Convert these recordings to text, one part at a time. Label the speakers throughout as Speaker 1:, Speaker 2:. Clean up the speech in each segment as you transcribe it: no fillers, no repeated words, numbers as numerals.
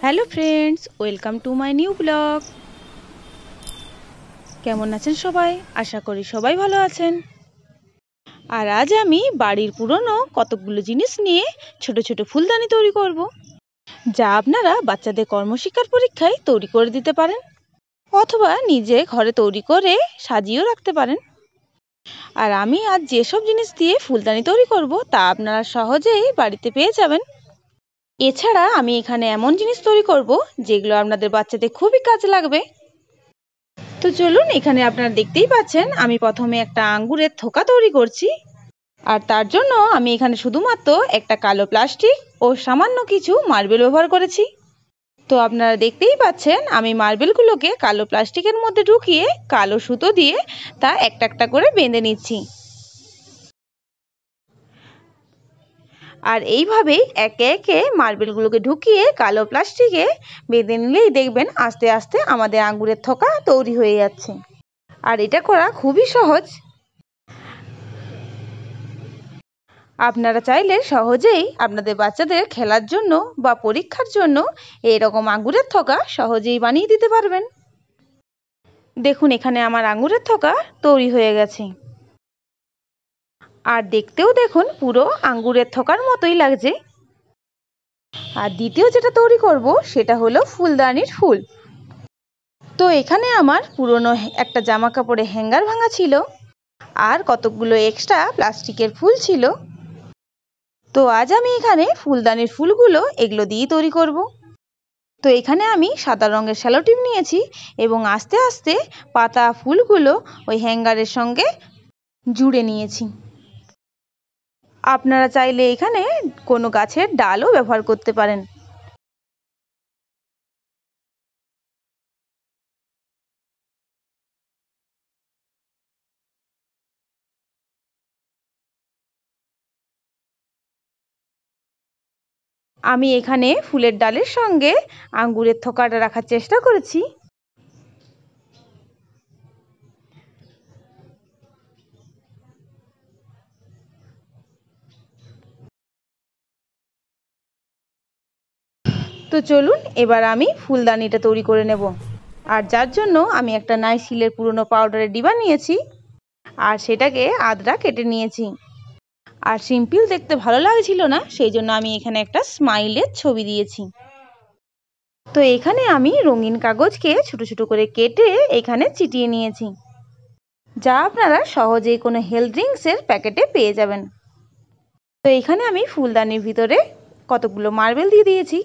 Speaker 1: Hello friends, welcome to my new blog. কেমন আছেন সবাই? আশা করি সবাই ভালো আছেন। আর আজ আমি বাড়ির পুরনো কতগুলো জিনিস নিয়ে ছোট ছোট ফুলদানি তৈরি করব, যা আপনারা বাচ্চাদের কর্মশিক্ষার পরীক্ষায় তৈরি করে দিতে পারেন, অথবা নিজে ঘরে তৈরি করে সাজিয়েও রাখতে পারেন। আর আমি আজ যেসব জিনিস দিয়ে ফুলদানি তৈরি করব তা আপনারা সহজেই বাড়িতে পেয়ে যাবেন। এছাড়া আমি এখানে এমন জিনিস তৈরি করব যেগুলো আপনাদের বাচ্চাদের খুবই কাজে লাগবে। তো চলুন, এখানে আপনারা দেখতেই পাচ্ছেন আমি প্রথমে একটা আঙ্গুরের থোকা তৈরি করছি। আর তার জন্য আমি এখানে শুধুমাত্র একটা কালো প্লাস্টিক ও সামান্য কিছু মার্বেল ব্যবহার করেছি। তো আপনারা দেখতেই পাচ্ছেন আমি মার্বেলগুলোকে কালো প্লাস্টিকের মধ্যে ঢুকিয়ে কালো সুতো দিয়ে তা একটা একটা করে বেঁধে নিচ্ছি। আর এইভাবেই একে একে মার্বেলগুলোকে ঢুকিয়ে কালো প্লাস্টিকে বেঁধে নিলেই দেখবেন আস্তে আস্তে আমাদের আঙ্গুরের থোকা তৈরি হয়ে যাচ্ছে। আর এটা করা খুবই সহজ। আপনারা চাইলে সহজেই আপনাদের বাচ্চাদের খেলার জন্য বা পরীক্ষার জন্য এরকম আঙ্গুরের থোকা সহজেই বানিয়ে দিতে পারবেন। দেখুন, এখানে আমার আঙ্গুরের থোকা তৈরি হয়ে গেছে। আর দেখতেও দেখুন পুরো আঙ্গুরের থোকার মতোই লাগছে। আর দ্বিতীয় যেটা তৈরি করব সেটা হলো ফুলদানির ফুল। তো এখানে আমার পুরনো একটা জামা কাপড়ে হ্যাঙ্গার ভাঙা ছিল, আর কতগুলো এক্সট্রা প্লাস্টিকের ফুল ছিল। তো আজ আমি এখানে ফুলদানির ফুলগুলো এগুলো দিয়ে তৈরি করব। তো এখানে আমি সাদা রঙের শ্যালো টিপ নিয়েছি এবং আস্তে আস্তে পাতা ফুলগুলো ওই হ্যাঙ্গারের সঙ্গে জুড়ে নিয়েছি। আপনারা চাইলে এখানে কোনো গাছের ডালও ব্যবহার করতে পারেন। আমি এখানে ফুলের ডালের সঙ্গে আঙ্গুরের থোকাটা রাখার চেষ্টা করেছি। তো চলুন, এবার আমি ফুলদানিটা তৈরি করে নেব। আর যার জন্য আমি একটা নাইসিলের পুরনো পাউডারের ডিবা নিয়েছি, আর সেটাকে আধা কেটে নিয়েছি। আর সিম্পল দেখতে ভালো লাগছিল না, সেই জন্য আমি এখানে একটা স্মাইলের ছবি দিয়েছি। তো এখানে আমি রঙিন কাগজকে ছোট ছোট করে কেটে এখানে চিটিয়ে নিয়েছি, যা আপনারা সহজেই কোনো হেলথ ড্রিঙ্কসের প্যাকেটে পেয়ে যাবেন। তো এখানে আমি ফুলদানির ভিতরে কতগুলো মার্বেল দিয়ে দিয়েছি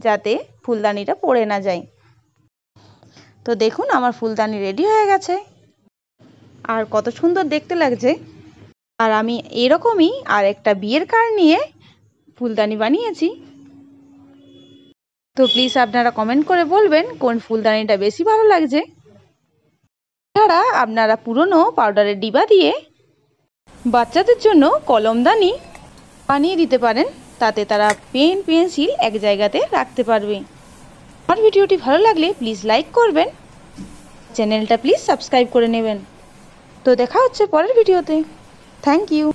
Speaker 1: যাতে ফুলদানিটা পড়ে না যায়। তো দেখুন, আমার ফুলদানি রেডি হয়ে গেছে আর কত সুন্দর দেখতে লাগছে। আর আমি এরকমই আর একটা বিয়ের কার্ড নিয়ে ফুলদানি বানিয়েছি। তো প্লিজ আপনারা কমেন্ট করে বলবেন কোন ফুলদানিটা বেশি ভালো লাগছে। এছাড়া আপনারা পুরনো পাউডারের ডিবা দিয়ে বাচ্চাদের জন্য কলমদানি বানিয়ে দিতে পারেন, তাতে তারা পেন পেন্সিল এক জায়গাতে রাখতে পারবে। আমার ভিডিওটি ভালো লাগলে প্লিজ লাইক করবেন, চ্যানেলটা প্লিজ সাবস্ক্রাইব করে নেবেন। তো দেখা হচ্ছে পরের ভিডিওতে। Thank you.